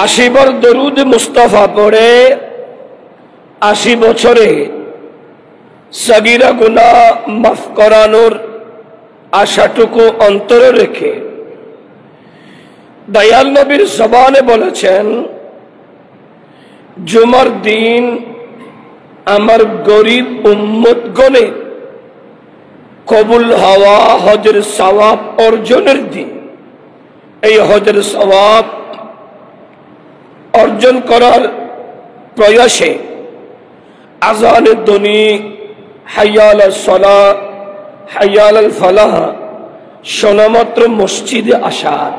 80 বার দরুদ মুস্তাফা পড়ে 80 বছরে সগীরা গুনাহ মাফ করানোর আশাটুকু অন্তরে রেখে দয়াল নবীর জবানে বলেছেন, জুমার দিন আমার গরিব উম্মতগণে কবুল হওয়া হজের সওয়াব অর্জনের দিন। এই হজের সওয়াব অর্জন করার প্রয়াসে আযানের ধ্বনি, হাইয়া আলাস সালাহ, হাইয়া আলাল ফালাহ শোনামাত্র মসজিদে আসার,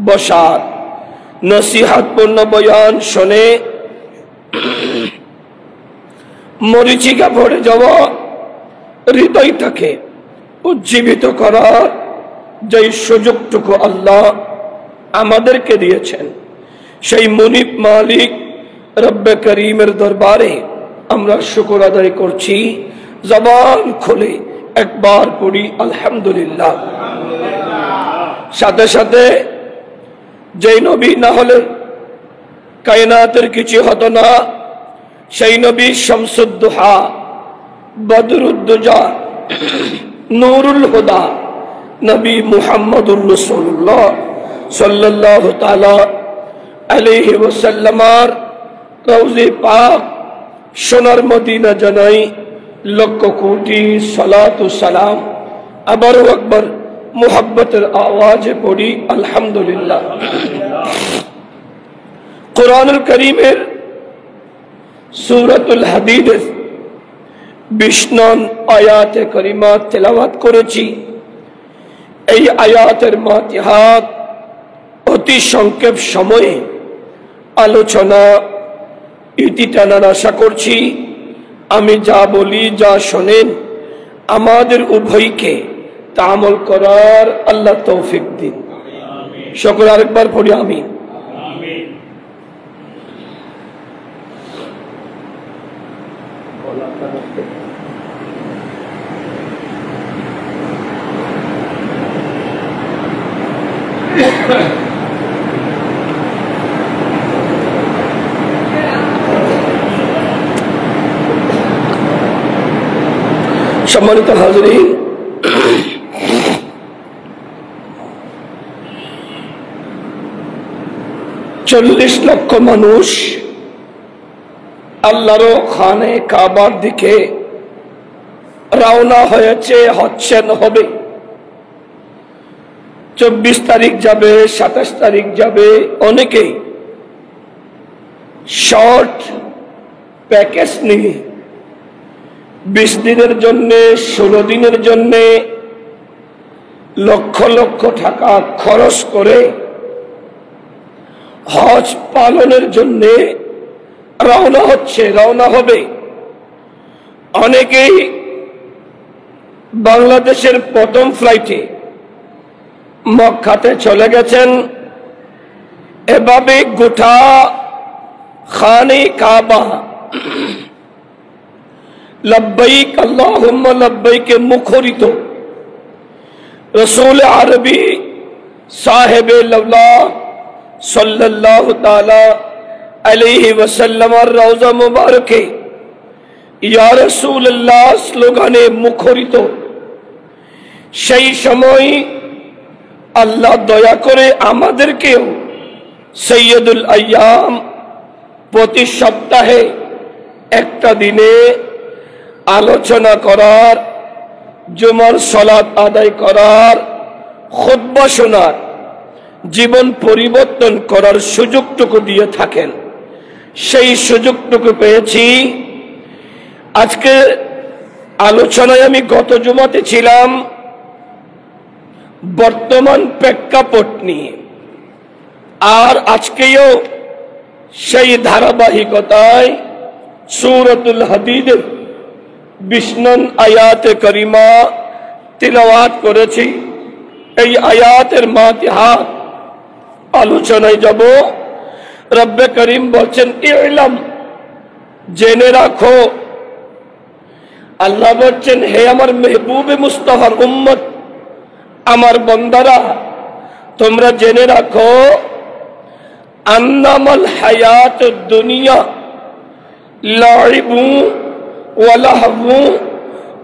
বসার, নসিহতপূর্ণ বয়ান শুনে মরীচিকা পড়ে যাওয়া হৃদয়টাকে উজ্জীবিত করার যে সুযোগটুকু আল্লাহ আমাদেরকে দিয়েছেন, সেই মুনিব মালিক রব্বে করিমের দরবারে আমরা শুকর আদায় করছি। জবান খুলে একবার পড়ি আলহামদুলিল্লাহ। সাথে সাথে যেই নবী না হলে কায়নাতের কিছু হতো না, সেই নবী শামসুদ্দোহা, বদরুদ্দুজা, নূরুল হুদা নবী মুহাম্মদুর রাসূলুল্লাহ সাল্লাল্লাহু তাআলা আলাইহি ওয়াসাল্লামের রওজে পাক সোনার মদিনা জানাই লক্ষ কোটি সালাত ও সালাম। আবারও একবার মুহাব্বতের আওয়াজে পড়ি আলহামদুলিল্লাহ। কুরআনুল কারীমের সূরাতুল হাদীদের 20 নং আয়াতে কারিমা তেলাওয়াত করেছি। এই আয়াতের মাতিহাত অতি সংক্ষেপ সময়ে আলোচনা ইতি টানার আশা করছি। আমি যা বলি, যা শোনেন, আমাদের উভয়কে তা আমল করার আল্লাহ তৌফিক দিন। সকলে আরেকবার পড়ি আমিন। সম্মানিত হাজরিন, 40 লক্ষ মানুষ আল্লাহর খানে কাবার দিকে রওনা হয়েছে, হচ্ছেন, হবে। 24 তারিখ যাবে, 27 তারিখ যাবে। অনেকেই শর্ট প্যাকেজ নিয়ে 20 দিনের জন্য, 16 দিনের জন্য লক্ষ লক্ষ টাকা খরচ করে হজ পালনের জন্য রওনা হচ্ছে, রওনা হবে। অনেকেই বাংলাদেশের প্রথম ফ্লাইটে মক্কাতে চলে গেছেন। এভাবে গোটা খানে কাবা লব্বাইক আল্লাহুম্মা লব্বাইকে মুখরিত রসূল আরবি সাহেবে লাওলা সাল্লাল্লাহু তাআলা আলাইহি ওয়াসাল্লামের রওজা মুবারকে ইয়া রাসূলুল্লাহ স্লোগানে মুখরিত। সেই সময় আল্লাহ দয়া করে আমাদেরকেও সৈয়দুল আইয়াম প্রতি সপ্তাহে একটা দিনে আলোচনা করার, জুমার সালাত আদায় করার, খুতবা শোনার, জীবন পরিবর্তন করার সুযোগটুকু দিয়ে থাকেন। সেই সুযোগটুকু পেয়েছি। আজকে আলোচনায় আমি গত জুমাতে ছিলাম বর্তমান প্রেক্ষাপট নিয়ে, আর আজকেও সেই ধারাবাহিকতায় সূরাতুল হাদীদের 20 নং আয়াতে কারিমা তিলাওয়াত করেছি। এই আয়াতের মাতিহাত আলোচনায় যাব। রব্বে করিম বলছেন, ইলম, জেনে রাখো। আল্লাহ বলছেন, হে আমার মেহবুবে মুস্তাফার উম্মত, আমার বন্দারা, তোমরা জেনে রাখো আন্নামাল হায়াতুদ দুনিয়া লাইবু ওয়া লাহবু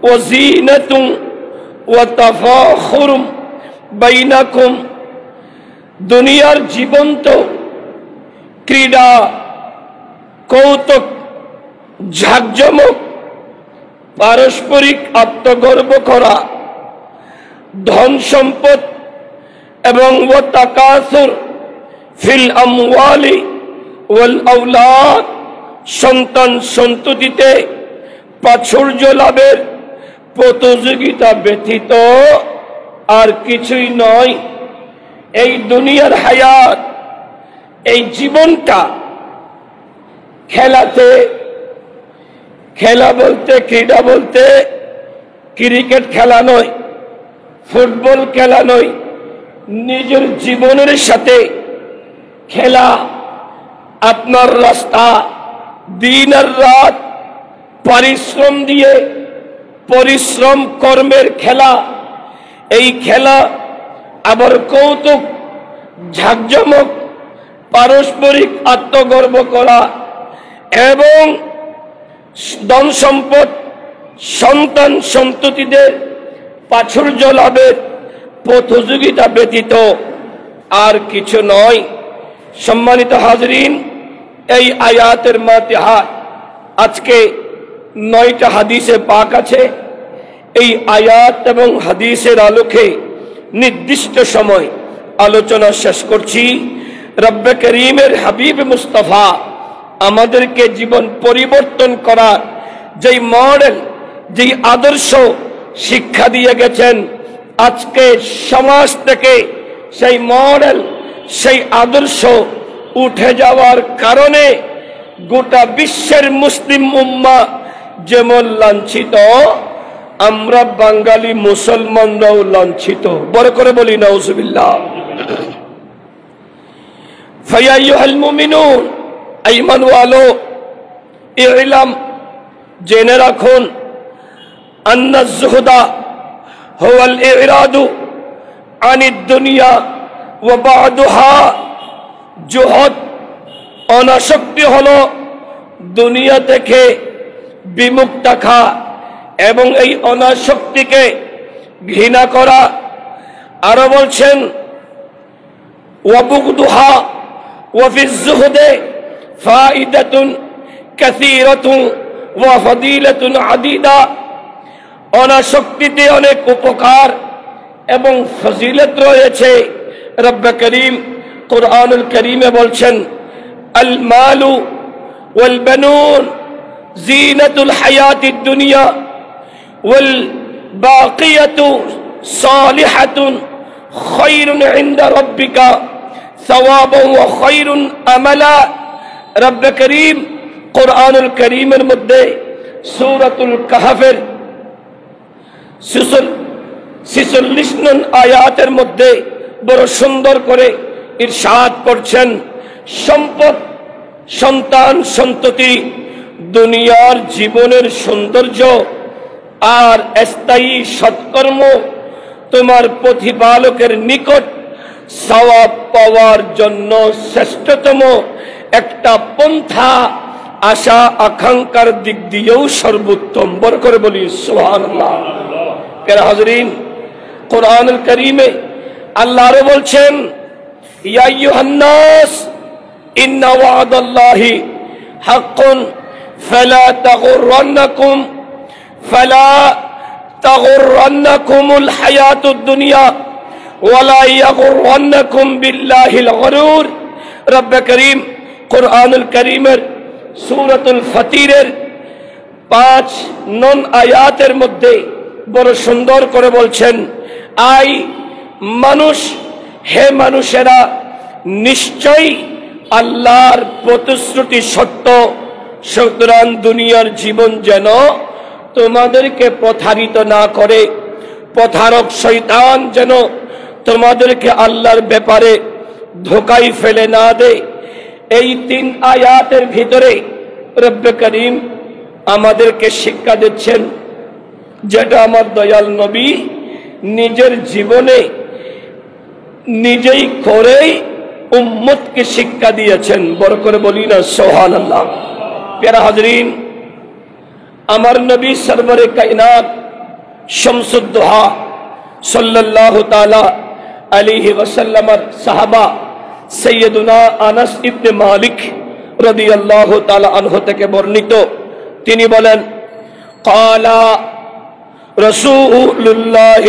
ওয়া যিনাতু ওয়া তাফাখুরুম বাইনাকুম। দুনিয়ার জীবন তো ক্রীড়া, কৌতুক, ঝাঁকজমক, পারস্পরিক আত্মগর্ব করা, ধন সম্পদ এবং ওয়া তাকাসুর ফিল আমওয়ালি ওয়াল আওলাদ, সন্তান সন্ততিতে প্রাচুর্য লাভের প্রতিযোগিতা ব্যতীত আর কিছুই নয়। এই দুনিয়ার হায়াত, এই জীবনটা খেলাতে, খেলা বলতে ক্রীড়া বলতে ক্রিকেট খেলা নয়, ফুটবল খেলা নয়, নিজের জীবনের সাথে খেলা। আপনার রাস্তা দিন আর রাত পরিশ্রম দিয়ে, পরিশ্রম কর্মের খেলা। এই খেলা আবার কৌতুক, ঝাঁকজমক, পারস্পরিক আত্মগর্ব করা এবং ধন সম্পদ, সন্তান সন্ততিদের প্রাচুর্য লাভের প্রতিযোগিতা ব্যতীত আর কিছু নয়। সম্মানিত হাজরিন, এই আয়াতের মাতিহা আজকে 9টা হাদিসে পাক আছে। এই আয়াত এবং হাদিসের আলোকে নির্দিষ্ট সময় আলোচনা শেষ করছি। রব্বে করিমের হাবিব মুস্তাফা আমাদেরকে জীবন পরিবর্তন করার যেই মডেল, যেই আদর্শ শিক্ষা দিয়ে গেছেন, আজকে সমাজ থেকে সেই মডেল, সেই আদর্শ উঠে যাওয়ার কারণে গোটা বিশ্বের মুসলিম উম্মাহ যেমন লাঞ্ছিত, আমরা বাঙালি মুসলমানরাও লাঞ্ছিত। বড় করে বলি নাউজুবিল্লাহ। ফায়া আইয়ুহাল মুমিনুন, ঈমান ওয়ালো, ইলম, জেনে রাখুন, আন্না যুহদা হুয়াল ইরাদু আনিদ দুনিয়া ওয়া বা'দুহা। জুহদ, অনাসক্তি হলো দুনিয়া থেকে বিমুখ থাকা এবং এই অনাসক্তিকে ঘৃণা করা। আরো বলছেন ওয়া বুগদুহা ওয়া ফিজ যুহদে ফাইদাতুন কাসীরাতুন ওয়া ফাদিলাতুন আদিদা। অনাসক্তিতে অনেক উপকার এবং ফজিলত রয়েছে। রব্বে করিম কুরআনুল কারীমে বলছেন, আল মালু ওয়াল বানুন জিনাতুল হায়াতিদ দুনিয়া ওয়াল বাকিয়াতু সালিহাতুন খায়রুন ইনদা রাব্বিকা সাওয়াবান ওয়া খায়রুন আমালা। রব্বে করিম কুরআনুল কারীমের মধ্যে সূরাতুল কাহফের 46 নং আয়াতের মধ্যে বড় সুন্দর করে ইরশাদ করছেন, সম্পদ, সন্তান সন্ততি দুনিয়ার জীবনের সৌন্দর্য আর স্থায়ী সৎকর্ম তোমার প্রতিপালকের নিকট সওয়াব পাওয়ার জন্য শ্রেষ্ঠতম একটা পন্থা, আশা আকাঙ্ক্ষার দিক দিয়েও সর্বোত্তম। বড় করে বলি সুবহানাল্লাহ। প্রিয় হাজরিন, কুরআনুল কারীমে আল্লাহ আরো বলছেন, ইয়া আইয়ুহান নাস ইন্না ওয়াদাল্লাহি হাক্কুন ফালা তাগুররান্নাকুমুল হায়াতুদ দুনিয়া ওয়ালা ইয়াগুররান্নাকুম বিল্লাহিল গরুর। রব্বে করিম কুরআনুল কারীমের সূরাতুল ফাতিরের 5 নং আয়াতের মধ্যে বড় সুন্দর করে বলছেন, আই মানুষ, হে মানুষেরা, নিশ্চয়ই আল্লাহর প্রতিশ্রুতি সত্য, সুতরাং দুনিয়ার জীবন যেন তোমাদেরকে প্রতারিত না করে, প্রতারক শয়তান যেন তোমাদেরকে আল্লাহর ব্যাপারে ধোকায় ফেলে না দেয়। এই 3 আয়াতের ভিতরে রব্বে করিম আমাদেরকে শিক্ষা দিচ্ছেন, যেটা আমার দয়াল নবী নিজের জীবনে নিজেই করেই উম্মতকে শিক্ষা দিয়েছেন। বড় করে বলি না সুবহানাল্লাহ। প্যারা হাজরিন, আমার নবী সরবরে কায়নাত শামসুদ দুহা সাল্লাল্লাহু তাআলা আলাইহি ওয়াসাল্লামের সাহাবা সৈয়দুনা আনাস ইবনে মালিক রাদিয়াল্লাহু তাআলা আনহু থেকে বর্ণিত, তিনি বলেন, ক্বালা রাসূলুল্লাহ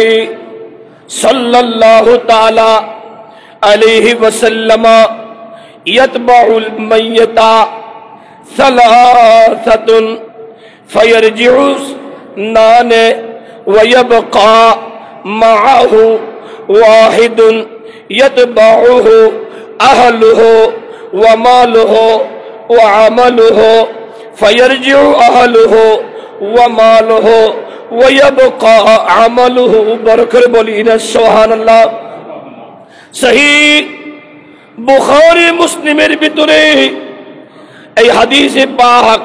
সাল্লাল্লাহু তাআলা আলাইহি ওয়াসাল্লাম ইয়াতবাউল মাইয়্যিতা সালাসাতুন ফায়ারজিউ নানে ওয়া ইয়াবকা মাআহু ওয়াহিদুন ইয়াতবাউহু আহলুহু ওয়া মালুহু ওয়া আমালুহু ফায়ারজিউ আহলুহু ওয়া মালুহু ওয়া ইয়াবকা আমালুহু। বরকত বলি না সুবহানাল্লাহ। সহিহ বুখারী মুসলিমের ভিতরে এই হাদিসে পাক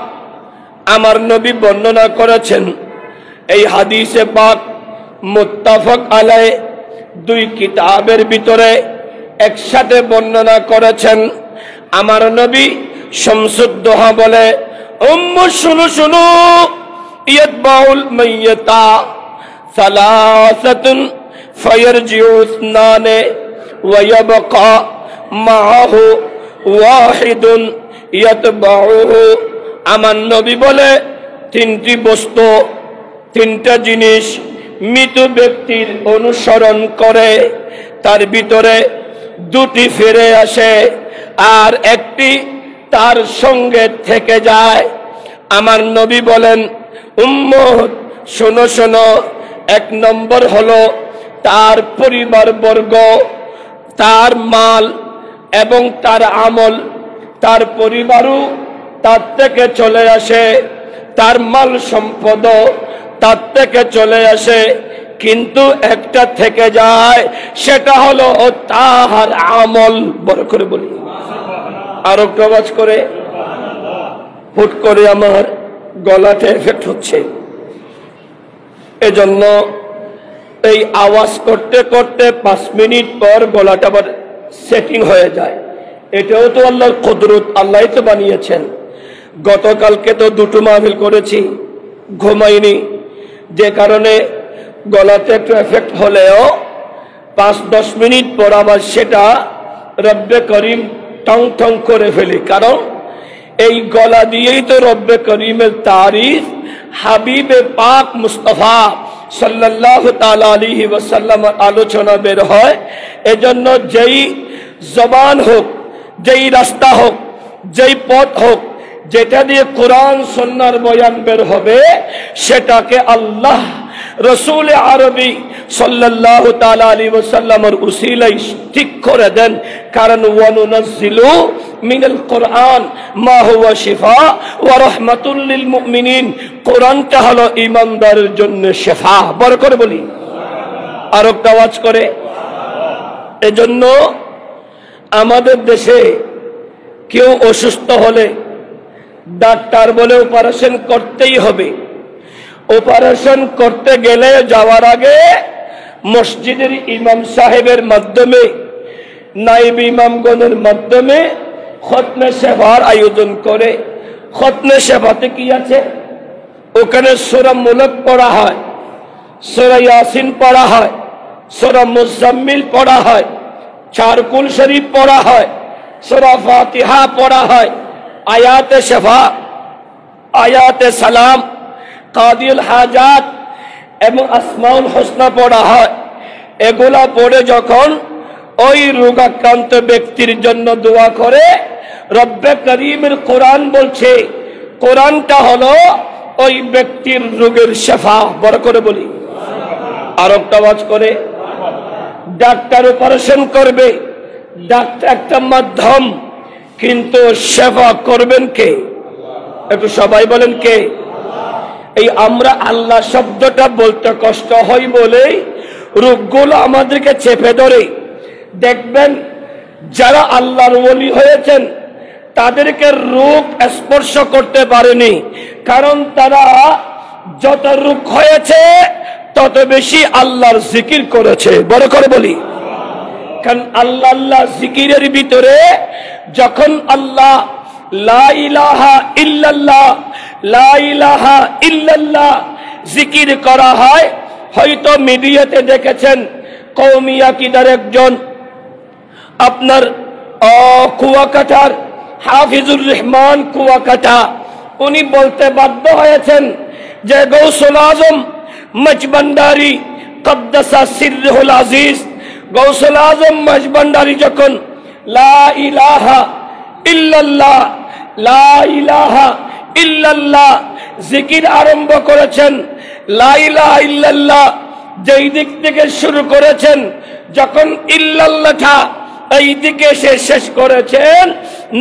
আমার নবী বর্ণনা করেছেন। এই হাদিসে পাক মুত্তাফাক আলাইহি দুই কিতাবের ভিতরে একসাথে বর্ণনা করেছেন। আমার নবী শামসুদ দুহা বলে, উম্মু শুনো শুনো, ইয়াতবাউল মাইয়্যিতা সালাসাতুন ফায়ারজিউ ইসনানে ওয়া ইয়াবকা মাআহু ওয়াহিদুন ইয়াতবাউহু। আমার নবী বলে, তিনটি বস্তু, তিনটা জিনিস মৃত ব্যক্তির অনুসরণ করে, তার ভিতরে দুটি ফিরে আসে আর একটি তার সঙ্গে থেকে যায়। আমার নবী বলেন, উম্মত শোনো শোনো, এক নম্বর হলো তার পরিবার বর্গ, তার মাল এবং তার আমল। তার পরিবারও তার থেকে চলে আসে, তার মাল সম্পদ তার থেকে চলে আসে, কিন্তু একটা থেকে যায়, সেটা হলো তার আমল। বড় করে বলি, আর একটু আওয়াজ করে। হুট করে আমার গলাতে এফেক্ট হচ্ছে, এজন্য এই আওয়াজ করতে করতে 5 মিনিট পর গলাটা আবার সেটিং হয়ে যায়। এটাও তো আল্লাহর কুদরত, আল্লাহই তো বানিয়েছেন। গতকালকে তো দুটো মাহফিল করেছি, ঘুমাইনি, যে কারণে গলাতে একটু এফেক্ট হলেও 5-10 মিনিট পর আবার সেটা রব্বে করিম টং টং করে ফেলি। কারণ এই গলা দিয়েই তো রব্বে করিমের তারিফ হাবিবে পাক মুস্তাফা সাল্লাল্লাহু তাআলা আলাইহি ওয়াসাল্লাম আলোচনা বের হয়। এজন্য যেই জবান হোক, যেই রাস্তা হোক, যেই পথ হোক, যেটা দিয়ে কোরআন সুন্নাহর বয়ান বের হবে, সেটাকে আল্লাহ রসুল আরবি সাল্লাল্লাহু তাআলা আলাইহি ওয়াসাল্লামের উসিলায় ঠিক করে দেন। কারণ ওয়ানুনাজ্জিলু মিনাল কোরআন মা হুয়া শিফা ওয়া রাহমাতুল লিল মুমিনিন। কোরআনটা হলো ঈমানদারের জন্য শিফা। বড় করে বলি, আর একটা আওয়াজ করে। এজন্য আমাদের দেশে কেউ অসুস্থ হলে ডাক্তার বলে অপারেশন করতেই হবে। অপারেশন করতে গেলে যাওয়ার আগে মসজিদের ইমাম সাহেবের মাধ্যমে, নায়েব ইমামগণের মাধ্যমে খতমে শেফার আয়োজন করে। খতমে শেফাতে কি আছে? ওখানে সূরা মুলক পড়া হয়, সূরা ইয়াসিন পড়া হয়, সূরা মুজাম্মিল পড়া হয়, চারকুল শরীফ পড়া হয়, সূরা ফাতিহা পড়া হয়, আয়াতে শেফা, আয়াতে সালাম, কাদিল হাজাত এবং আসমাউল হোসনা পড়া হয়। এগুলা পড়ে যখন ওই রোগাক্রান্ত ব্যক্তির জন্য দোয়া করে, রব্বে করিমের কোরআন বলছে, কোরআনটা হলো ওই ব্যক্তির রোগের শেফা। বড় করে বলি, আর একটা আওয়াজ করে। ডাক্তার অপারেশন করবে, ডাক্তার একটা মাধ্যম, কিন্তু শেফা করবেন কে? একটু সবাই বলেন কে? এই আমরা আল্লাহ শব্দটা বলতে কষ্ট হয় বলেই রোগগুলো আমাদেরকে চেপে ধরে। দেখবেন যারা আল্লাহর ওলি হয়েছেন তাদেরকে রোগ স্পর্শ করতে পারেনি, কারণ তারা যত রোগ হয়েছে তত বেশি আল্লাহর জিকির করেছে। বড় করে বলি, কারণ আল্লাহ আল্লাহ জিকিরের ভিতরে যখন আল্লাহ লা ইলাহা ইল্লাল্লাহ লা ইলাহা ইল্লাল্লাহ জিকির করা হয়, হয়তো মিডিয়াতে দেখেছেন কওমি আকীদার একজন আপনার কুয়াকাটার হাফিজুর রহমান কুয়াকাটা, উনি বলতে বাধ্য হয়েছেন যে গৌসুল আজম মজবন্ডারি কদ্দাসা সিররুল আজিজ, গৌসুল আজম মজবন্ডারি যখন লা ইলাহা ইল্লাল্লাহ লা ইলাহা ইল্লাল্লাহ জিকির আরম্ভ করেছেন, লা ইলাহা ইল্লাল্লাহ যেই দিক থেকে শুরু করেছেন, যখন ইল্লাল্লাহটা এই দিকে এসে শেষ করেছেন,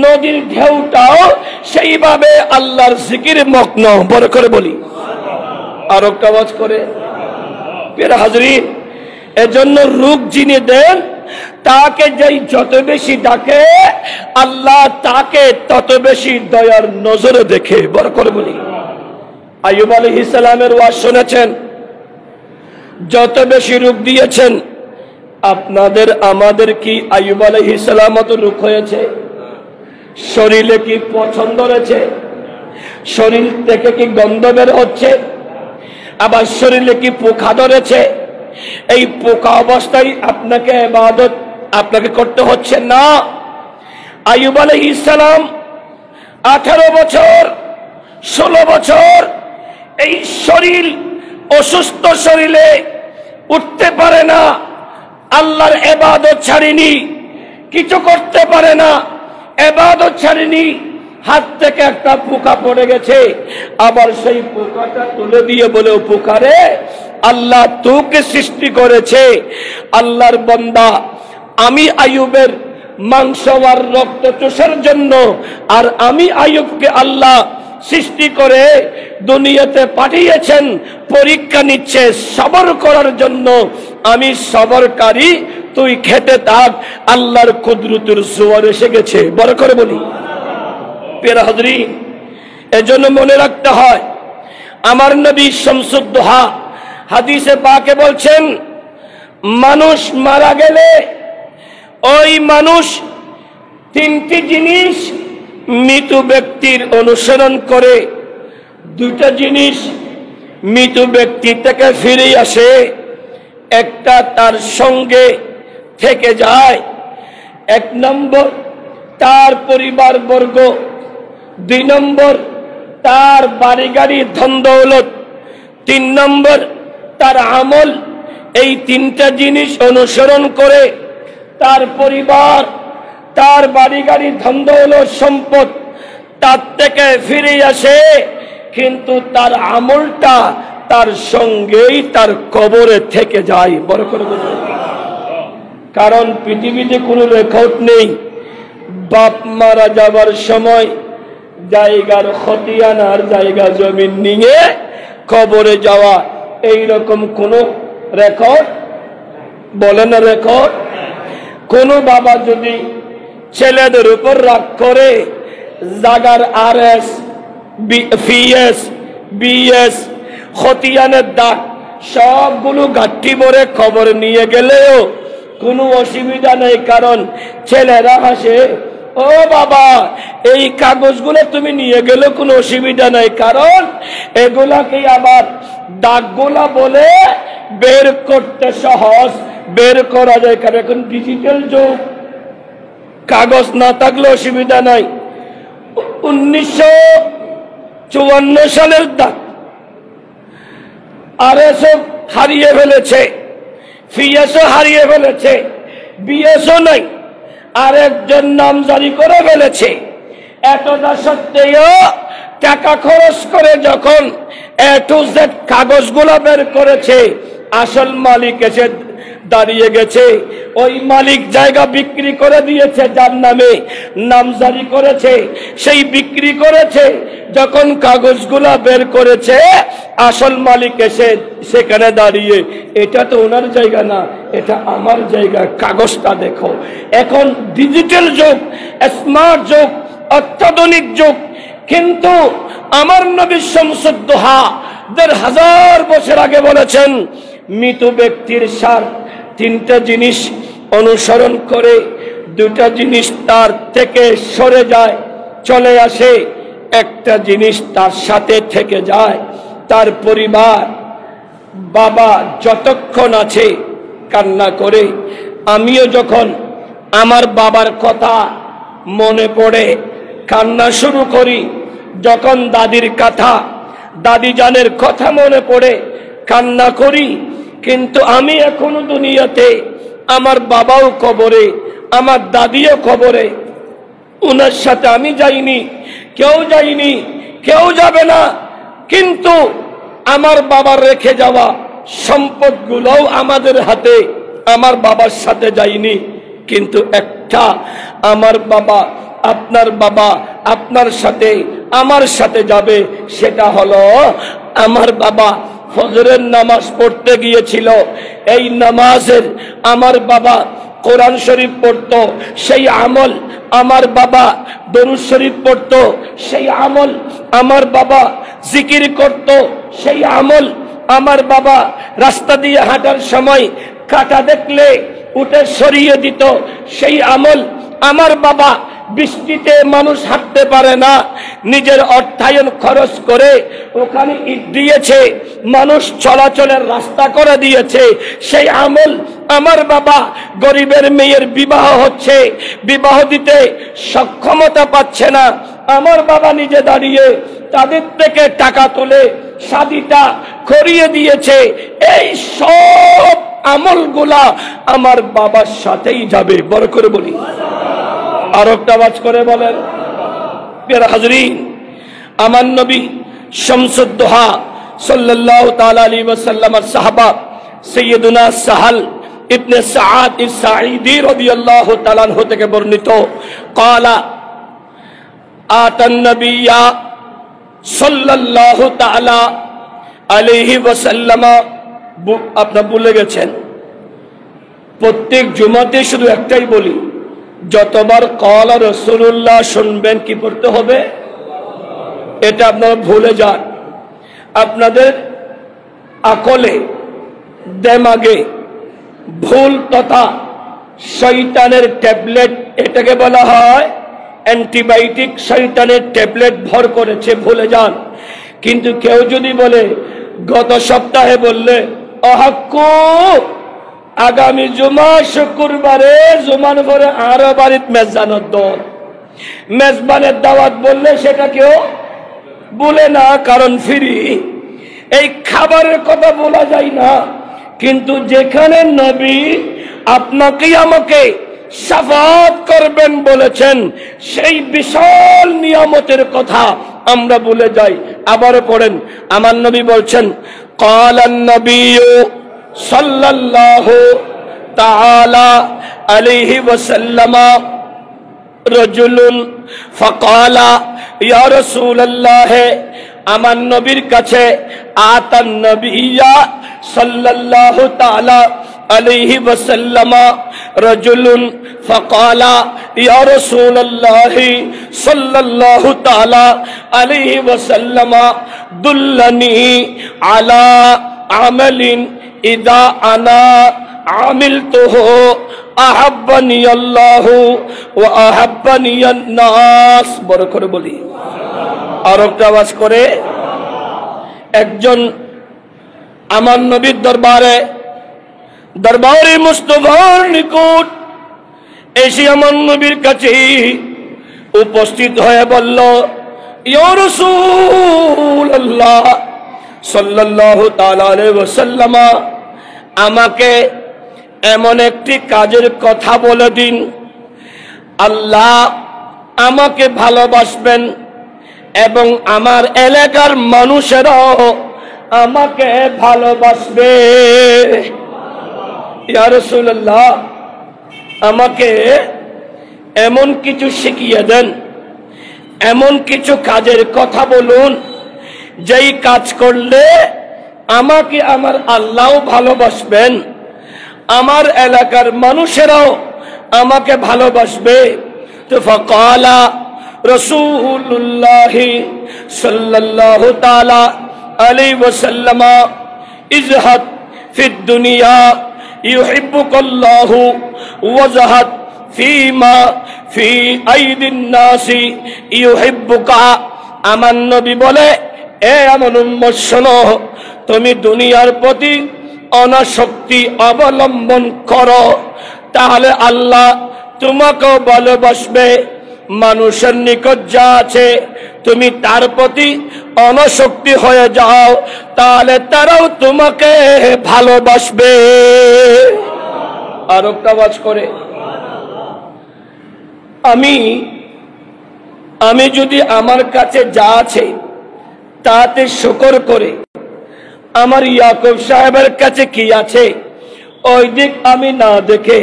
নদীর ঢেউটাও সেইভাবে আল্লাহর জিকিরে মগ্ন। বড় করে বলি আর একটা আওয়াজ করে। প্রিয় হাজরিন, এজন্য রূপ যিনি দেন তাকে যেই যত বেশি ডাকে আল্লাহ তাকে তত বেশি দয়ার নজরে দেখে। বড় করে বলি। আইয়ুব আলাইহিস সালামের ওয়াজ শুনেছেন, যত বেশি রূপ দিয়েছেন। আপনাদের আমাদের কি আইয়ুব আলাইহিস সালাম মতো রূপ হয়েছে? শরীরে কি পছন্দ রয়েছে? শরীর থেকে কি গন্ধ বের হচ্ছে? আবার শরীরে কি পোকা ধরেছে? এই পোকা অবস্থায় আপনাকে ইবাদত আপনাকে করতে হচ্ছে না। আইয়ুব আলাইহিস সালাম 18 বছর 16 বছর এই শরীর অসুস্থ শরীরে উঠতে পারে না, আল্লাহর ইবাদত ছাড়িনি, কিছু করতে পারে না, ইবাদত ছাড়িনি। হাত থেকে একটা পোকা পড়ে গেছে, আবার সেই পোকাটা তুলে দিয়ে বলে, ও পোকারে, আল্লাহ তোকে সৃষ্টি করেছে। আল্লাহর বান্দা, আমি আইয়ুবের মাংস আর রক্ত চোষার জন্য, আর আমি আইয়ুবকে আল্লাহ সৃষ্টি করে দুনিয়াতে পাঠিয়েছেন, পরীক্ষা নিচ্ছে সবর করার জন্য। আমি সবরকারী, তুই খেতে থাক, আল্লাহর কুদরতের জোয়ার এসে গেছে। বড় করে বলি। প্রিয় হাজরিন, এজন্য মনে রাখতে হয়, আমার নবী শামসুদ দোহা হাদিসে পাকে বলছেন, মানুষ মারা গেলে ওই মানুষ তিনটি জিনিস মৃত ব্যক্তির অনুসরণ করে। দুইটা জিনিস মৃত ব্যক্তি থেকে ফিরে আসে, একটা তার সঙ্গে থেকে যায়। 1 নম্বর তার পরিবার বর্গ, 2 নম্বর তার বাড়ি গাড়ি ধন দৌলত, 3 নম্বর তার আমল। এই 3টা জিনিস অনুসরণ করে তার পরিবার, তার বাড়ি গাড়ি ধন দৌলত সম্পদ তার থেকে ফিরে আসে, কিন্তু তার আমলটা তার সঙ্গেই তার কবরে থেকে যায়। বড় করে বলুন। কারণ পৃথিবীতে কোনো রেকর্ড নেই বাপ মারা যাবার সময় জায়গার খতিয়ান আর জায়গা জমি নিয়ে কবরে যাওয়া, এইরকম কোন রেকর্ড বলে না। রেকর্ড কোন বাবা যদি ছেলেদের উপর রাগ করে জাগার RS PS BS খতিয়ানের দাগ সবগুলো গাঠি ভরে খবর নিয়ে গেলেও কোনো অসুবিধা নেই, কারণ ছেলেরা হাসে, ও বাবা এই কাগজগুলো তুমি নিয়ে গেলে কোনো অসুবিধা নাই, কারণ এগুলাকে আবার দাগগুলা বলে বের করতে সহজ, বের করা যায়। কারণ এখন ডিজিটাল যুগ, কাগজ না থাকলে অসুবিধা নাই। 1954 সালের দাগ RSও হারিয়ে ফেলেছে, FISও হারিয়ে ফেলেছে, BSও নাই, আরেকজন নাম জারি করে ফেলেছে। এতটা সত্ত্বেও টাকা খরচ করে যখন A to Z কাগজগুলো বের করেছে, আসল মালিক এসে দাঁড়িয়ে গেছে। ওই মালিক জায়গা বিক্রি করে দিয়েছে, যার নামে নাম জারি করেছে সেই বিক্রি করেছে। যখন কাগজগুলা বের করেছে, আসল মালিক এসে সেখানে দাঁড়িয়ে, এটা তো ওনার জায়গা না, এটা আমার জায়গা, কাগজটা দেখো। এখন ডিজিটাল যুগ, স্মার্ট যুগ, অত্যাধুনিক যুগ, কিন্তু আমার নবী শামসুদ দোহা 1500 বছর আগে বলেছেন, মৃত ব্যক্তির সার 3টা জিনিস অনুসরণ করে দুটা জিনিস তার থেকে সরে যায়, চলে আসে, একটা জিনিস তার সাথে থেকে যায়, তার পরিবার। বাবা যতক্ষণ আছে কান্না করে। আমিও যখন আমার বাবার কথা মনে পড়ে কান্না শুরু করি, যখন দাদির কথা, দাদি জানের কথা মনে পড়ে কান্না করি। কিন্তু আমি এখনো দুনিয়াতে, আমার বাবাও কবরে, আমার দাদিও কবরে, উনার সাথে আমি যাইনি, কেউ যাইনি, কেউ যাবে না। কিন্তু আমার বাবার রেখে যাওয়া সম্পদগুলোও আমাদের হাতে, আমার বাবার সাথে যাইনি। কিন্তু একটা, আমার বাবা, আপনার বাবা আপনার সাথে, আমার সাথে যাবে। সেটা হলো আমার বাবা ফজরের নামাজ পড়তে গিয়েছিল, এই নামাজের আমার বাবা কোরআন শরীফ পড়তো, সেই আমল আমার বাবা দরুদ শরীফ পড়তো, সেই আমল আমার বাবা জিকির করত, সেই আমল আমার বাবা রাস্তা দিয়ে হাঁটার সময় কাঁটা দেখলে উঠে সরিয়ে দিত, সেই আমল আমার বাবা বৃষ্টিতে মানুষ হাঁটতে পারে না, নিজের অর্থায়ন খরচ করে ওখানে ইট দিয়েছে, মানুষ চলাচলের রাস্তা করে দিয়েছে, সেই আমল আমার বাবা গরিবের মেয়ের বিবাহ হচ্ছে, বিবাহ দিতে সক্ষমতা পাচ্ছে না, আমার বাবা নিজে দাঁড়িয়ে তাদের থেকে টাকা তুলে শাদীটা করিয়ে দিয়েছে। এই সব আমলগুলা আমার বাবার সাথেই যাবে। বড় করে বলি, আর একটা আওয়াজ করে বলেন। প্রিয় হাজরিন, আমার নবী শামসুদ্দোহা সাল্লাল্লাহু তাআলা আলাইহি ওয়াসাল্লামের সাহাবা সাইয়্যিদুনা সাহাল ইবনে সাআদ ইস-সাঈদী রাদিয়াল্লাহু তাআলা আনহু থেকে বর্ণিত, ক্বালা আতান নবিয়্যা সাল্লাল্লাহু তাআলা আলাইহি ওয়াসাল্লাম। আপনারা ভুলে গেছেন, প্রত্যেক জুমাতে শুধু একটাই বলি, যতবার ক্বালা রাসূলুল্লাহ শুনবেন কি পড়তে হবে, এটা আপনারা ভুলে যান। আপনাদের আকলে দেমাগে ভুল তথা শয়তানের ট্যাবলেট, এটাকে বলা হয় অ্যান্টিবায়োটিক, শয়তানের ট্যাবলেট ভর করেছে, ভুলে যান। কিন্তু কেউ যদি বলে গত সপ্তাহে বললে অহাক্কু আগামী জুমা শুক্রবারে জুমান পরে আরো বাড়িত মেজবানের দল, মেজবানের দাওয়াত বললে সেটা কেউ বলে না, কারণ ফ্রি। এই খাবারের কথা বলা যায় না, কিন্তু যেখানে নবী আপনাকে আমাকে শাফাত করবেন বলেছেন, সেই বিশাল নিয়ামতের কথা আমরা ভুলে যাই। আবারও পড়েন, আমার নবী বলছেন, ক্বালান নবিয়্যু সাল্লাল্লাহু তাআলা আলাইহি ওয়াসাল্লাম রাজুলুন ফাকালা ইয়া রাসূলুল্লাহ। আমার নবীর কাছে আতান নবিয়্যা সাল্লাল্লাহু তাআলা আলাইহি ওয়াসাল্লাম রাজুলুন ফাকালা ইয়া রাসূলুল্লাহ সাল্লাল্লাহু তাআলা আলাইহি ওয়াসাল্লাম দুল্লানি আলা আমালিন ইদা আনা আমিলতুহু আহাব্বানি আল্লাহু ওয়া আহাব্বানি আন-নাস। বড় করে বলি, আর একটা আওয়াজ করে। একজন আমার নবীর দরবারে মুস্তাফার নিকট এসে আমার নবীর কাছে উপস্থিত হয়ে বলল, ইয়া রাসূলুল্লাহ সাল্লাল্লাহু তাআলা আলাইহি ওয়াসাল্লাম, আমাকে এমন একটি কাজের কথা বলে দিন, আল্লাহ আমাকে ভালোবাসবেন এবং আমার এলাকার মানুষেরাও আমাকে ভালোবাসবে। ইয়া রাসূলুল্লাহ, আমাকে এমন কিছু শিখিয়ে দেন, এমন কিছু কাজের কথা বলুন, যেই কাজ করলে আমাকে আমার আল্লাহ ভালোবাসবেন, আমার এলাকার মানুষেরাও আমাকে ভালোবাসবে। তো ফাকালা রাসূলুল্লাহ সাল্লাল্লাহু তাআলা আলাইহি ওয়াসাল্লাম ইজহাদ ফিদ দুনিয়া ইউহিব্বুকাল্লাহু ওয়াজাহাত ফীমা ফী আইদিন নাসি ইউহিব্বুকা। আমার নবী বলে, এ আমার উম্মত শোনো, তুমি দুনিয়ার প্রতি অনাসক্তি অবলম্বন করো, তাহলে আল্লাহ তোমাকেও ভালোবাসবে। মানুষের নিকট যা আছে তুমি তার প্রতি অনাসক্তি হয়ে যাও, তাহলে তারাও তোমাকে ভালোবাসবে। আর একটা আওয়াজ করে আমি যদি আমার কাছে যা আছে তাতে শুকর করে, আমার ইয়াকুব সাহেবের কাছে কি আছে ওই দিক আমি না দেখে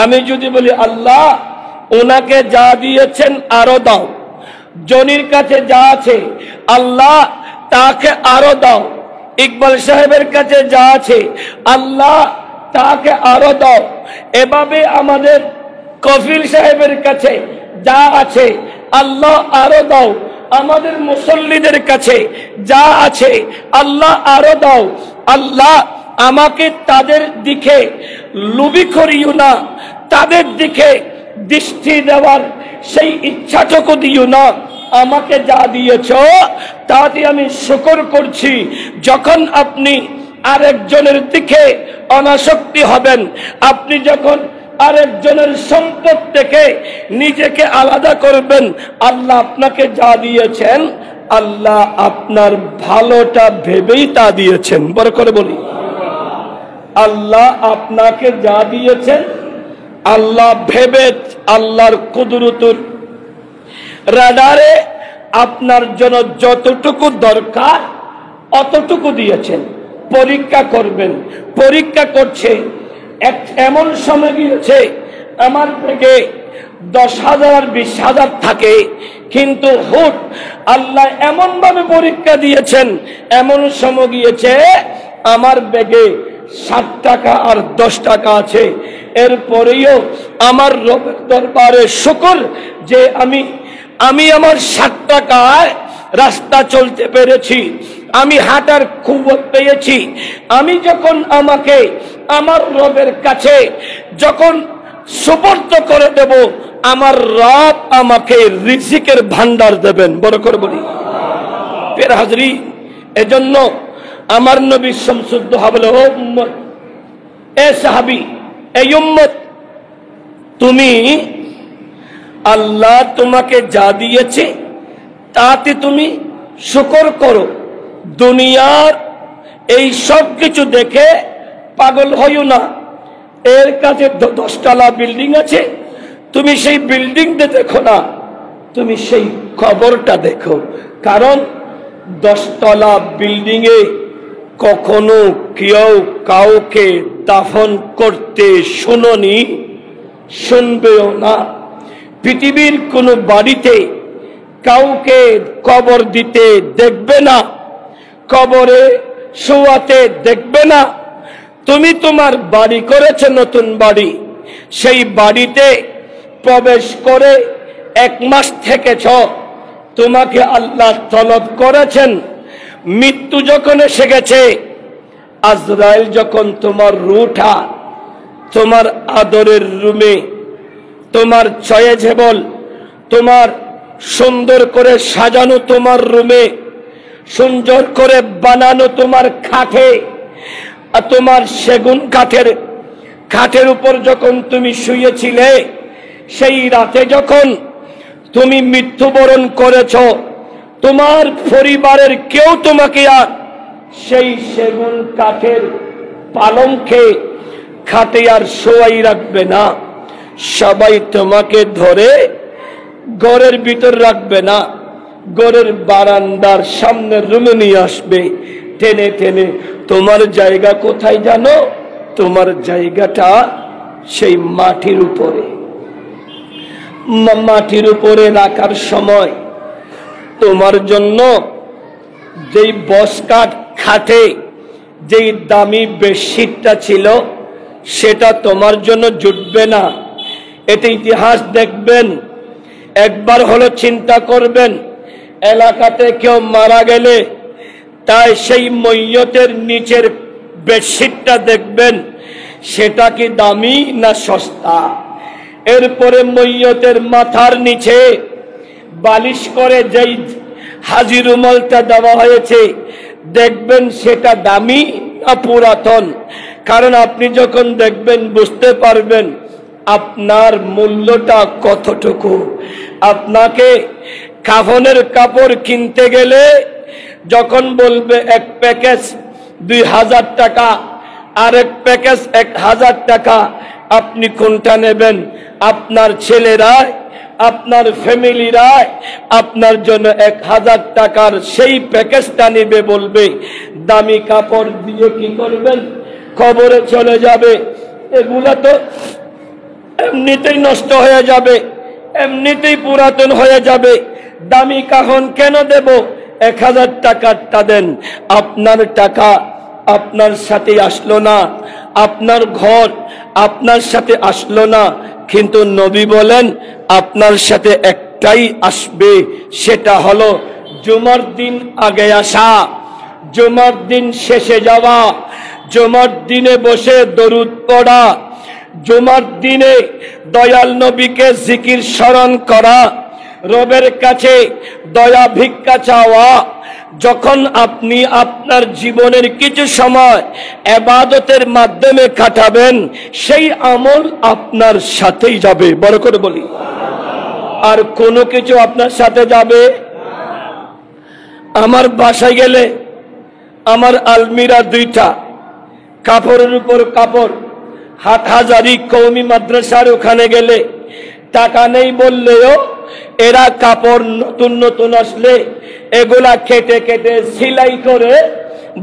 আমি যদি বলি আল্লাহ ওনাকে যা দিয়েছেন আরো দাও, জনির কাছে যা আছে আল্লাহ তাকে আরো দাও, ইকবাল সাহেবের কাছে যা আছে আল্লাহ তাকে আরো দাও, এভাবে আমাদের কফিল সাহেবের কাছে যা আছে আল্লাহ আরো দাও, আমাদের মুসল্লিদের কাছে যা আছে আল্লাহ আরো দাও। আল্লাহ আমাকে তাদের দিকে লোভী করিও না, তাদের দিকে দৃষ্টি দেওয়ার সেই ইচ্ছাটুকু দিও না। আমাকে যা দিয়েছ তাতে আমি শুকর করছি। যখন আপনি আরেকজনের দিকে অনাসক্তি হবেন, আপনি যখন আরেকজনের সম্পদ থেকে নিজেকে আলাদা করবেন, আল্লাহ আপনাকে যা দিয়েছেন আল্লাহ আপনার ভালোটা ভেবেই তা দিয়েছেন। বড় করে বলি, আল্লাহ আপনাকে যা দিয়েছেন আল্লাহ ভেবে, আল্লাহর কুদরতুর রাডারে আপনার জন্য যতটুকু দরকার অতটুকু দিয়েছেন। পরীক্ষা করবেন, পরীক্ষা করছে। এমন সময় গিয়েছে আমার থেকে 10,000 20,000 থাকে, কিন্তু হুট আল্লাহ এমন ভাবে পরীক্ষা দিয়েছেন, এমন সময় গিয়েছে আমার ব্যাগে 60 টাকা আর 10 টাকা আছে, এরপরেও আমার রবের দরবারে শুকর যে আমি আমার 60 টাকায় রাস্তা চলতে পেরেছি, আমি হাঁটার কুওয়াত পেয়েছি। আমি যখন আমাকে আমার রবের কাছে যখন সুপর্দ করে দেব, আমার রব আমাকে রিজিকের ভান্ডার দেবেন। বড় করে বলি ফের হাজরি, এজন্য আমার নবী শামসুদ দোহা বলে, ও উম্মত, এ সাহাবী, এই উম্মত, তুমি আল্লাহ তোমাকে যা দিয়েছে তাতে তুমি শুকর করো। দুনিয়ার এই সব কিছু দেখে পাগল হইও না। এর কাছে 10 তলা বিল্ডিং আছে, তুমি সেই বিল্ডিংটা দেখো না, তুমি সেই কবরটা দেখো। কারণ 10 তলা বিল্ডিং এ কখনো কেউ কাউকে দাফন করতে শুনোনি, শুনবেও না। পৃথিবীর কোনো বাড়িতে কাউকে কবর দিতে দেখবে না, কবরে শোয়াতে দেখবে না। তুমি তোমার বাড়ি করেছো, নতুন বাড়ি, সেই বাড়িতে প্রবেশ করে 1 মাস থেকেছ, তোমাকে আল্লাহ তলব করেছেন। মৃত্যু যখন এসে গেছে, আজরাইল যখন তোমার রুহটা তোমার আদরের রুমে, তোমার চয়েজেবল, তোমার সুন্দর করে সাজানো তোমার রুমে, সুন্দর করে বানানো তোমার খাটে, আর তোমার সেগুন খাটের উপর যখন তুমি শুয়েছিলে, সেই রাতে যখন তুমি মৃত্যুবরণ করেছ, তোমার পরিবারের কেউ তোমাকে আর সেই সেগুন কাঠের পালঙ্কে খাটে আর শোয়াই রাখবে না। সবাই তোমাকে ধরে ঘরের ভিতর রাখবে না, ঘরের বারান্দার সামনে রুমে নিয়ে আসবে, টেনে টেনে। তোমার জায়গা কোথায় জানো? তোমার জায়গাটা সেই মাটির উপরে। মাটির উপরে রাখার সময় তোমার জন্য যেই বসকাট খাটে যেই দামি বেডশিটটা ছিল, সেটা তোমার জন্য জুটবে না। এটা ইতিহাস দেখবেন, একবার হলো চিন্তা করবেন, এলাকাতে কেউ মারা গেলে তাই সেই মইয়তের নিচের বেডশিটটা দেখবেন, সেটা কি দামি না সস্তা? এরপরে মইয়তের মাথার নিচে বালিশ করে যেই হাজি রুমালটা দেওয়া হয়েছে, দেখবেন সেটা দামি না পুরাতন? কারণ আপনি যখন দেখবেন বুঝতে পারবেন আপনার মূল্যটা কতটুকু। আপনাকে কাফনের কাপড় কিনতে গেলে যখন বলবে এক প্যাকেজ 2000 টাকা, আরেক প্যাকেজ 1000 টাকা, আপনি কোনটা নেবেন? আপনার ছেলেরা, আপনার ফ্যামিলিরা আপনার জন্য 1000 টাকার সেই প্যাকেজটা নিবে, বলবে দামি কাপড় দিয়ে কি করবেন? কবরে চলে যাবে। এগুলা তো এমনিতেই নষ্ট হয়ে যাবে, এমনিতেই পুরাতন হয়ে যাবে, দামি কাফন কেন দেব? 1000 টাকারটা দেন। আপনার টাকা আপনার সাথে আসলো না, আপনার ঘর আপনার সাথে আসলো না, কিন্তু নবী বলেন আপনার সাথে একটাই আসবে, সেটা হলো জুমার দিন আগে আসা, জুমার দিন শেষে যাওয়া, জুমার দিনে বসে দরুদ পড়া, জুমার দিনে দয়াল নবীকে জিকির স্মরণ করা, রবের কাছে দয়া ভিক্ষা চাওয়া। যখন আপনি আপনার জীবনের কিছু সময় ইবাদতের মাধ্যমে কাটাবেন, সেই আমল আপনার সাথেই যাবে। বড় করে বলি, আর কোনো কিছু আপনার সাথে যাবে? আমার বাসায় গেলে আমার আলমিরা 2টা, কাপড়ের উপর কাপড়। হাটহাজারি কওমি মাদ্রাসার ওখানে গেলে টাকা নেই বললেও এরা কাপড় নতুন নতুন আসলে এগুলা কেটে কেটে সেলাই করে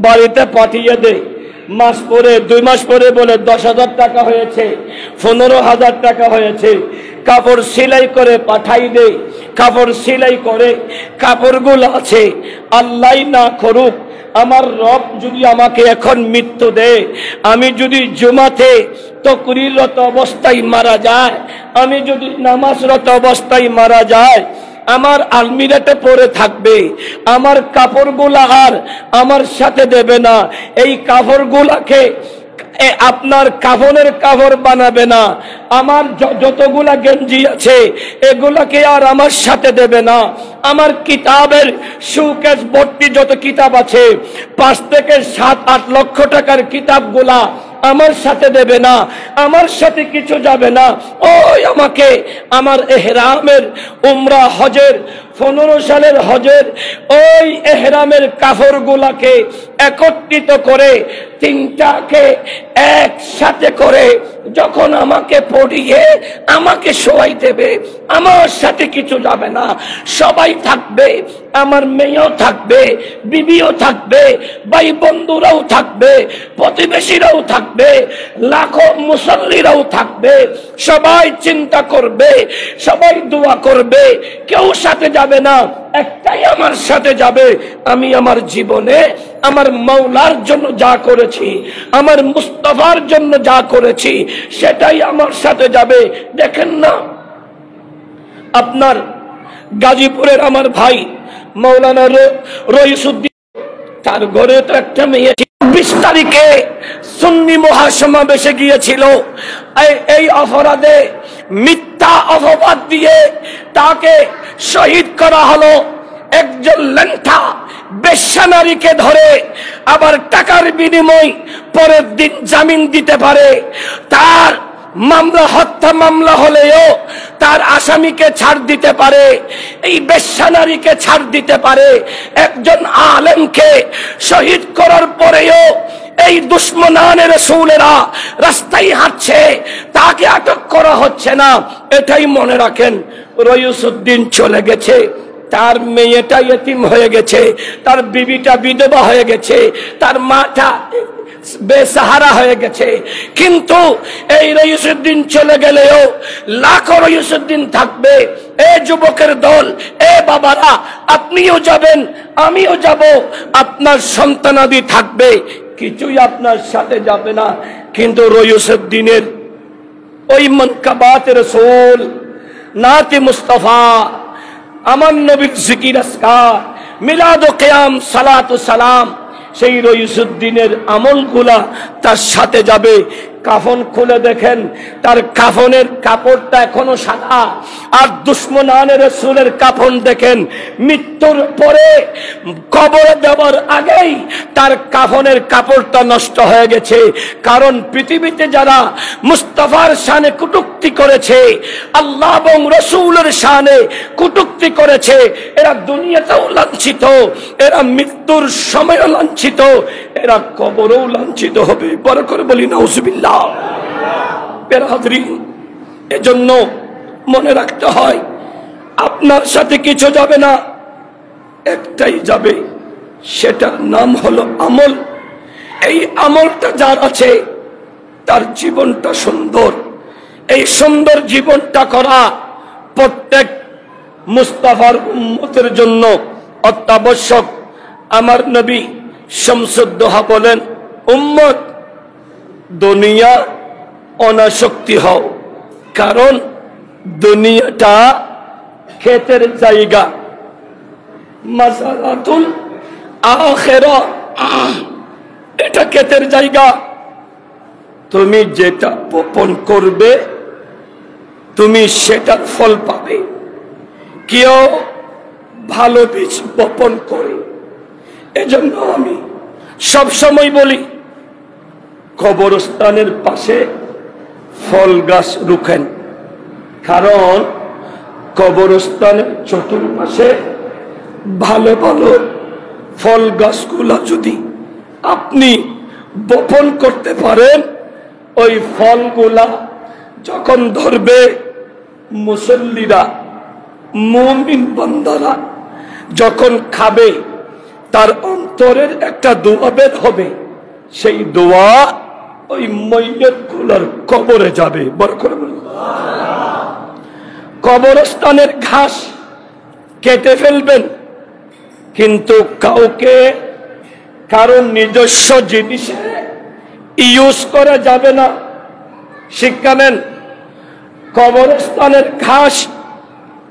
বাড়িতে পাঠিয়ে দেয়। মাস পরে 2 মাস পরে বলে 10,000 টাকা হয়েছে, 15,000 টাকা হয়েছে। কাপড় সেলাই করে পাঠাই দেয়, কাপড় সেলাই করে কাপড়গুলো আছে। আল্লাহ না করুক, আমার রব যদি আমাকে এখন মৃত্যু দেয়, আমি যদি জুমাতে তকরিরত অবস্থায় মারা যায়, আমি যদি নামাজরত অবস্থায় মারা যায়, আমার আলমিরাতে পরে থাকবে, আমার কাপড়গুলা আর আমার সাথে দেবে না। এই কাপড়গুলাকে আপনার কাফনের কাপড় বানাবে না। আমার যতগুলা গেঞ্জি আছে এগুলাকে আর আমার সাথে দেবে না। আমার কিতাবের সুকেস ভর্তি যত কিতাব আছে, 5 থেকে 7-8 লক্ষ টাকার কিতাবগুলা আমার সাথে দেবে না, আমার সাথে কিছু যাবে না। ওই আমাকে আমার ইহরামের উমরা হজের 15 সালের হজের ওই ইহরামের কাপড়গুলাকে একত্রিত করে 3টাকে একসাথে করে যখন আমাকে পরিয়ে আমাকে শোয়াই দেবে, আমার সাথে কিছু যাবে না। সবাই থাকবে, আমার মেয়েও থাকবে, বিবিও থাকবে, ভাই বন্ধুরাও থাকবে, প্রতিবেশীরাও থাকবে, লাখো মুসল্লিরাও থাকবে। সবাই চিন্তা করবে, সবাই দোয়া করবে, কেউ সাথে যাবে না, একটাই আমার সাথে যাবে। আমি আমার জীবনে আমার মাওলার জন্য যা করেছি, আমার মুস্তাফার জন্য যা করেছি, সেটাই আমার সাথে যাবে। দেখেন না, আপনার গাজীপুরের আমার ভাই মাওলানা রইসুদ্দিন, তার ঘরে তো একটা মেয়ে 20 তারিখে সুন্নি মহাসমাবেশে গিয়েছিল। এই অপরাধে মিথ্যা অপবাদ দিয়ে তাকে শহীদ করা হলো। একজন লেন্ঠা বেশ্যা নারীকে ধরে আবার টাকার বিনিময় পরের দিন জামিন দিতে পারে। তার মামলা হত্যা মামলা হলেও তার আসামিকে ছাড় দিতে পারে, এই বেশ্যা নারীকে ছাড় দিতে পারে। একজন আলেমকে শহীদ করার পরেও এই দুশমনানে রাসূলেরা রাস্তায় হাঁটছে, তাকে আটক করা হচ্ছে না। এটাই মনে রাখেন। রইসুদ্দিন চলে গেছে, তার মেয়েটা ইতিম হয়ে গেছে, তার বিবিটা বিধবা হয়ে গেছে, তার মাটা বেসাহারা হয়ে গেছে। কিন্তু এই রইসুদ্দিন চলে গেলেও লাখো রইসুদ্দিন থাকবে। এ যুবকের দল, এ বাবারা, আপনিও যাবেন, আমিও যাব, আপনার সন্তানাদি থাকবে, কিছুই আপনার সাথে যাবে না। কিন্তু রইসুদ্দিনের ওই মানকাবাত রাসূল, নাতে মুস্তাফা, আমার নবীর জিকির আজকার, মিলাদ ও কিয়াম, সালাত ও সালাম, সেই রইসুদ্দিনের আমলগুলা তার সাথে যাবে। কাফন খুলে দেখেন তার কাফনের কাপড়টা এখনো সাদা। আর দুশমনানে রাসূলের কাফন দেখেন মৃত্যুর পরে কবরে দেওয়ার আগেই তার কাফনের কাপড়টা নষ্ট হয়ে গেছে। কারণ পৃথিবীতে যারা মুস্তাফার শানে কটূক্তি করেছে, আল্লাহ এবং রাসূলের শানে কটূক্তি করেছে, এরা দুনিয়াতেও লাঞ্ছিত, এরা মৃত্যুর সময়ও লাঞ্ছিত, এরা কবরেও লাঞ্ছিত হবে। বড় করে বলি নাউজুবিল্লাহ। বেরাদরিন, এজন্য মনে রাখতে হয় আপনার সাথে কিছু যাবে না, একটাই যাবে, সেটার নাম হলো আমল। এই আমলটা যার আছে তার জীবনটা সুন্দর। এই সুন্দর জীবনটা করা প্রত্যেক মুস্তাফার উম্মতের জন্য অত্যাবশ্যক। আমার নবী শামসুদ্দোহা বলেন, উম্মত দুনিয়া অনাসক্তি হও, কারণ দুনিয়াটা ক্ষেতের জায়গা। মাজারাতুল আখিরাহ, এটা ক্ষেতের জায়গা। তুমি যেটা বপন করবে তুমি সেটার ফল পাবে। কেউ ভালো বীজ বপন করে, এজন্য আমি সব সময় বলি কবরস্থানের পাশে ফল গাছ রুখেন, কারণ কবরস্থানের চতুর্পাশে ভালো ভালো ফল গাছগুলা যদি আপনি বপন করতে পারেন, ওই ফলগুলা যখন ধরবে মুসল্লিরা, মুমিন বান্দারা যখন খাবে, তার অন্তরের একটা দোয়া বের হবে। সেই দোয়া ওই মাইয়্যিতগুলোর কবরে যাবে। বড় করে বলুন। কবরস্থানের ঘাস কেটে ফেলবেন, কিন্তু কাউকে কারণ নিজস্ব জিনিসে ইউজ করা যাবে না। শিক্ষা নেন, কবরস্থানের ঘাস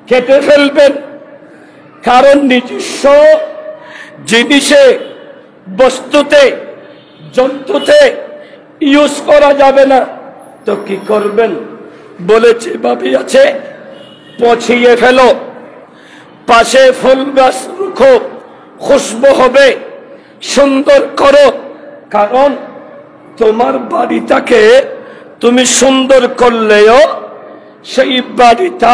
কেটে ফেলবেন, কারণ নিজস্ব জিনিসে, বস্তুতে, জন্তুতে ইউজ করা যাবে না। তো কি করবেন? বলেছে ভাবি আছে, পচিয়ে ফেলো, পাশে ফুল গাছ রুখো, খুশবু হবে, সুন্দর করো। কারণ তোমার বাড়িটাকে তুমি সুন্দর করলেও সেই বাড়িটা